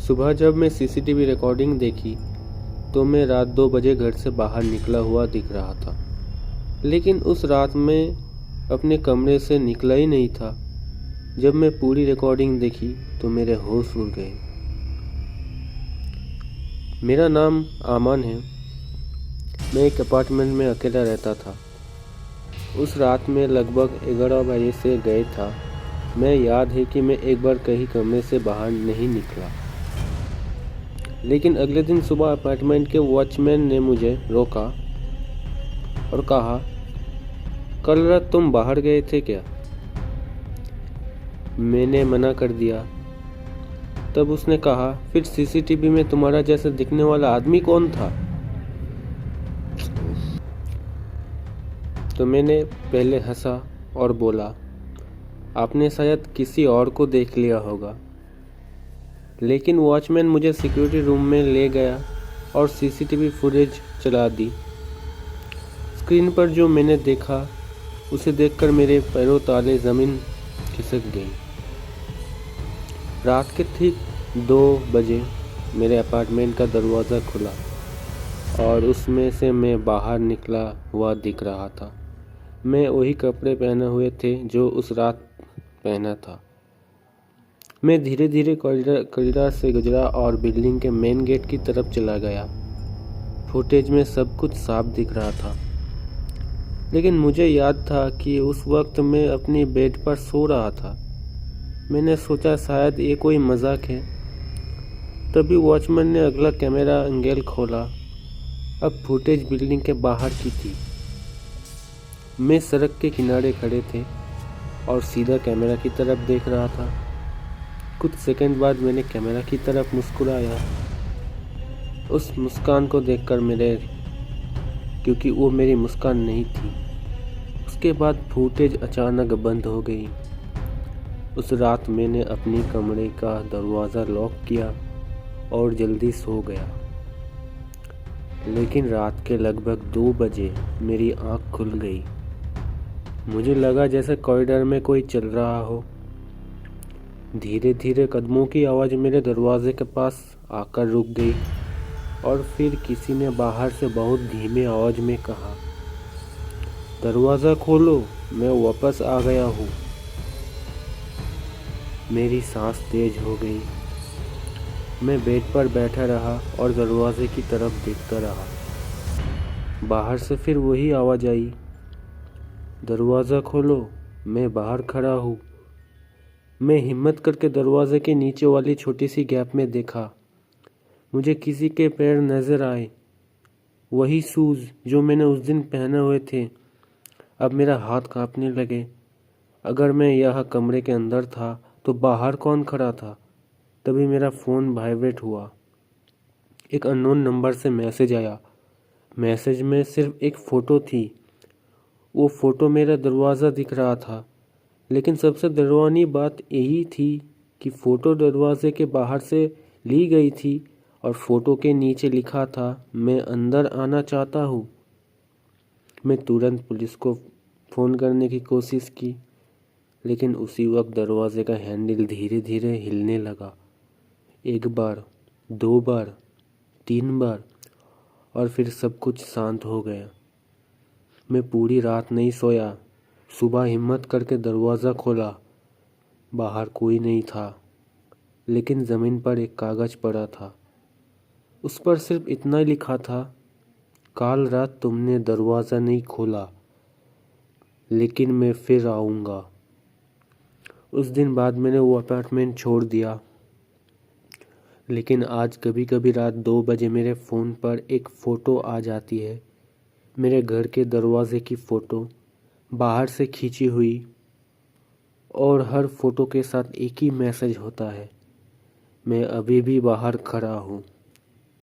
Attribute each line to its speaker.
Speaker 1: सुबह जब मैं सीसीटीवी रिकॉर्डिंग देखी तो मैं रात 2 बजे घर से बाहर निकला हुआ दिख रहा था। लेकिन उस रात मैं अपने कमरे से निकला ही नहीं था। जब मैं पूरी रिकॉर्डिंग देखी तो मेरे होश उड़ गए। मेरा नाम आमान है। मैं एक अपार्टमेंट में अकेला रहता था। उस रात में लगभग 11 बजे से गए था। मैं याद है कि मैं एक बार कहीं कमरे से बाहर नहीं निकला। लेकिन अगले दिन सुबह अपार्टमेंट के वॉचमैन ने मुझे रोका और कहा, कल रात तुम बाहर गए थे क्या? मैंने मना कर दिया। तब उसने कहा, फिर सीसीटीवी में तुम्हारा जैसा दिखने वाला आदमी कौन था? तो मैंने पहले हंसा और बोला, आपने शायद किसी और को देख लिया होगा। लेकिन वॉचमैन मुझे सिक्योरिटी रूम में ले गया और सीसीटीवी फुटेज चला दी। स्क्रीन पर जो मैंने देखा उसे देखकर मेरे पैरों तले ज़मीन खिसक गई। रात के ठीक 2 बजे मेरे अपार्टमेंट का दरवाज़ा खुला और उसमें से मैं बाहर निकला हुआ दिख रहा था। मैं वही कपड़े पहने हुए थे जो उस रात पहना था। मैं धीरे धीरे कॉरिडोर से गुजरा और बिल्डिंग के मेन गेट की तरफ चला गया। फुटेज में सब कुछ साफ दिख रहा था, लेकिन मुझे याद था कि उस वक्त मैं अपनी बेड पर सो रहा था। मैंने सोचा शायद ये कोई मजाक है। तभी वॉचमैन ने अगला कैमरा एंगल खोला। अब फुटेज बिल्डिंग के बाहर की थी। मैं सड़क के किनारे खड़े थे और सीधा कैमरा की तरफ देख रहा था। कुछ सेकंड बाद मैंने कैमरा की तरफ मुस्कुराया। उस मुस्कान को देखकर क्योंकि वो मेरी मुस्कान नहीं थी। उसके बाद फुटेज अचानक बंद हो गई। उस रात मैंने अपनी कमरे का दरवाज़ा लॉक किया और जल्दी सो गया। लेकिन रात के लगभग 2 बजे मेरी आँख खुल गई। मुझे लगा जैसे कॉरिडोर में कोई चल रहा हो। धीरे धीरे कदमों की आवाज़ मेरे दरवाजे के पास आकर रुक गई और फिर किसी ने बाहर से बहुत धीमे आवाज़ में कहा, दरवाज़ा खोलो, मैं वापस आ गया हूँ। मेरी सांस तेज हो गई। मैं बेड पर बैठा रहा और दरवाजे की तरफ देखता रहा। बाहर से फिर वही आवाज़ आई, दरवाज़ा खोलो, मैं बाहर खड़ा हूँ। मैं हिम्मत करके दरवाजे के नीचे वाली छोटी सी गैप में देखा। मुझे किसी के पैर नज़र आए, वही शूज़ जो मैंने उस दिन पहने हुए थे। अब मेरा हाथ कांपने लगे। अगर मैं यह कमरे के अंदर था तो बाहर कौन खड़ा था? तभी मेरा फ़ोन वाइब्रेट हुआ। एक अननोन नंबर से मैसेज आया। मैसेज में सिर्फ एक फ़ोटो थी। वो फ़ोटो मेरा दरवाज़ा दिख रहा था। लेकिन सबसे डरावनी बात यही थी कि फ़ोटो दरवाजे के बाहर से ली गई थी और फ़ोटो के नीचे लिखा था, मैं अंदर आना चाहता हूँ। मैं तुरंत पुलिस को फ़ोन करने की कोशिश की, लेकिन उसी वक्त दरवाजे का हैंडल धीरे धीरे हिलने लगा। 1 बार, 2 बार, 3 बार और फिर सब कुछ शांत हो गया। मैं पूरी रात नहीं सोया। सुबह हिम्मत करके दरवाज़ा खोला। बाहर कोई नहीं था, लेकिन ज़मीन पर एक कागज़ पड़ा था। उस पर सिर्फ इतना ही लिखा था, कल रात तुमने दरवाज़ा नहीं खोला, लेकिन मैं फिर आऊँगा। उस दिन बाद मैंने वो अपार्टमेंट छोड़ दिया। लेकिन आज कभी कभी रात 2 बजे मेरे फ़ोन पर एक फ़ोटो आ जाती है। मेरे घर के दरवाजे की फ़ोटो, बाहर से खींची हुई, और हर फ़ोटो के साथ एक ही मैसेज होता है, मैं अभी भी बाहर खड़ा हूँ।